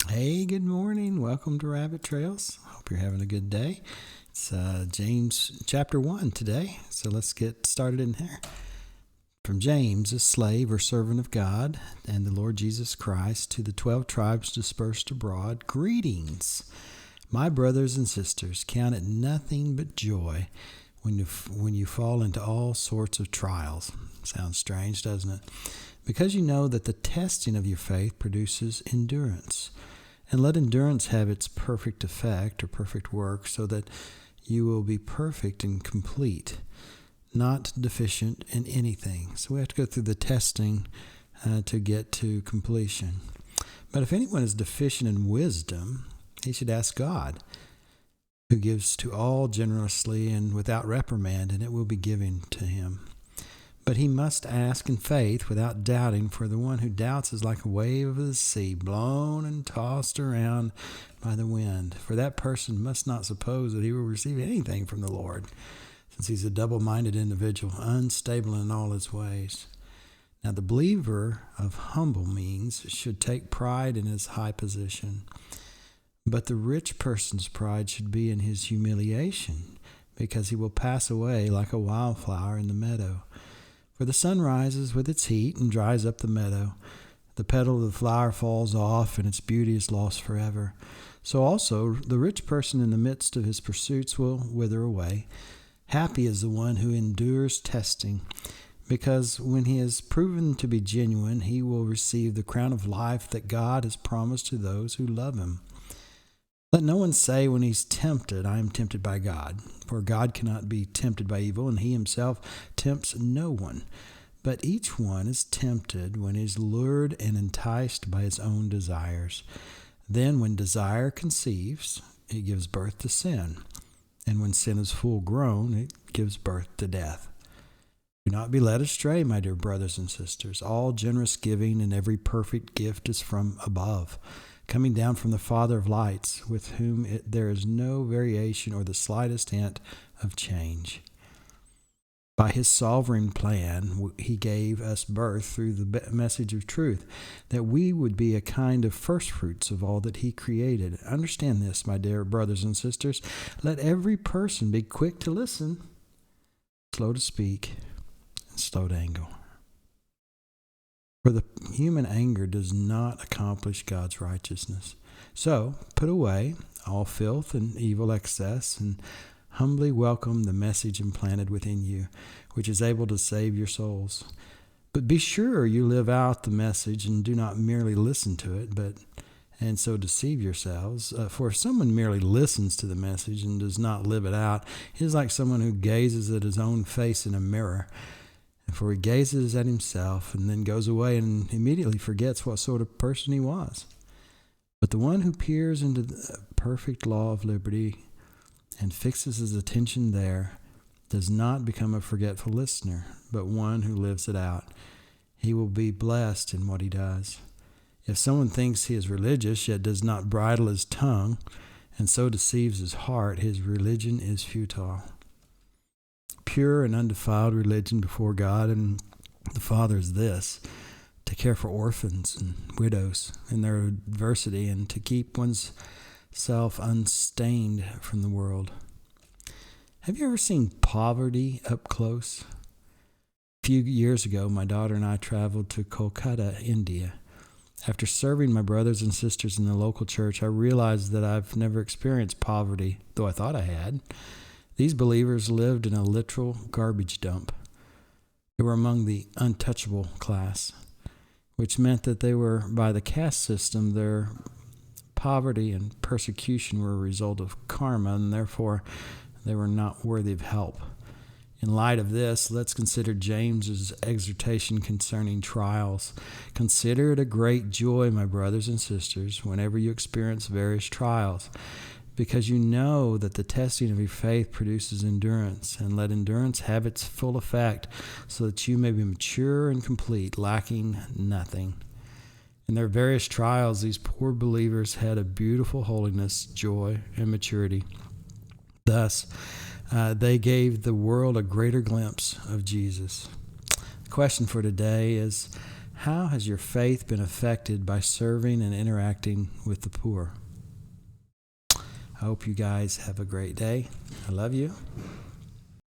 Hey, good morning. Welcome to Rabbit Trails. Hope you're having a good day. It's James chapter 1 today, so let's get started in here. From James, a slave or servant of God and the Lord Jesus Christ, to the 12 tribes dispersed abroad, greetings. My brothers and sisters, count it nothing but joy when you fall into all sorts of trials. Sounds strange, doesn't it? Because you know that the testing of your faith produces endurance. And let endurance have its perfect effect or perfect work, so that you will be perfect and complete, not deficient in anything. So we have to go through the testing to get to completion. But if anyone is deficient in wisdom, he should ask God, who gives to all generously and without reprimand, and it will be given to him. But he must ask in faith without doubting, for the one who doubts is like a wave of the sea, blown and tossed around by the wind. For that person must not suppose that he will receive anything from the Lord, since he's a double-minded individual, unstable in all his ways. Now the believer of humble means should take pride in his high position, but the rich person's pride should be in his humiliation, because he will pass away like a wildflower in the meadow. For the sun rises with its heat and dries up the meadow. The petal of the flower falls off, and its beauty is lost forever. So also the rich person in the midst of his pursuits will wither away. Happy is the one who endures testing, because when he is proven to be genuine, he will receive the crown of life that God has promised to those who love him. Let no one say when he's tempted, I am tempted by God. For God cannot be tempted by evil, and he himself tempts no one. But each one is tempted when he is lured and enticed by his own desires. Then when desire conceives, it gives birth to sin. And when sin is full grown, it gives birth to death. Do not be led astray, my dear brothers and sisters. All generous giving and every perfect gift is from above, coming down from the Father of lights, with whom there is no variation or the slightest hint of change. By his sovereign plan, he gave us birth through the message of truth, that we would be a kind of firstfruits of all that he created. Understand this, my dear brothers and sisters. Let every person be quick to listen, slow to speak, and slow to anger. For the human anger does not accomplish God's righteousness. So put away all filth and evil excess, and humbly welcome the message implanted within you, which is able to save your souls. But be sure you live out the message and do not merely listen to it, and so deceive yourselves. For if someone merely listens to the message and does not live it out, he is like someone who gazes at his own face in a mirror. For he gazes at himself and then goes away and immediately forgets what sort of person he was. But the one who peers into the perfect law of liberty and fixes his attention there does not become a forgetful listener, but one who lives it out. He will be blessed in what he does. If someone thinks he is religious, yet does not bridle his tongue, and so deceives his heart, his religion is futile. Pure and undefiled religion before God and the Father is this: to care for orphans and widows in their adversity, and to keep one's self unstained from the world. Have you ever seen poverty up close? A few years ago, my daughter and I traveled to Kolkata, India. After serving my brothers and sisters in the local church, I realized that I've never experienced poverty, though I thought I had. These believers lived in a literal garbage dump. They were among the untouchable class, which meant that they were, by the caste system, their poverty and persecution were a result of karma, and therefore they were not worthy of help. In light of this, let's consider James's exhortation concerning trials. Consider it a great joy, my brothers and sisters, whenever you experience various trials, because you know that the testing of your faith produces endurance, and let endurance have its full effect, so that you may be mature and complete, lacking nothing. In their various trials, these poor believers had a beautiful holiness, joy, and maturity. Thus, they gave the world a greater glimpse of Jesus. The question for today is, How has your faith been affected by serving and interacting with the poor? I hope you guys have a great day. I love you.